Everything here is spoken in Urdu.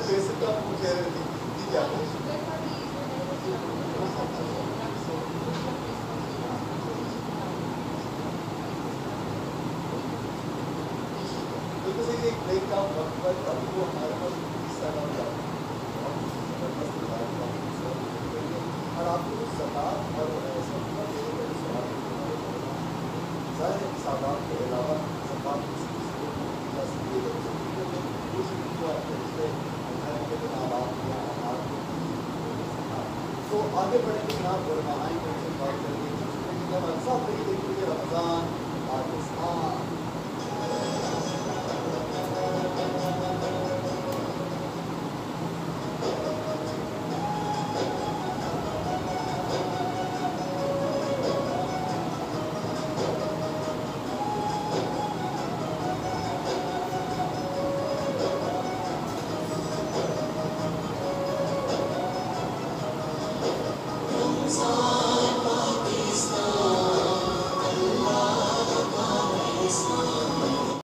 بیسک آپ کو کہہ رہے تھے جی کیا ایک بریک کا وقت پر ابھی وہ ہمارے پاس حصہ نہ ہو اور آپ کو زکات اور ظاہر حسابات کے علاوہ زکات تو آگے بڑھیں گے جناب علماء سے بات کریں گے صاحب دیکھیے رمضان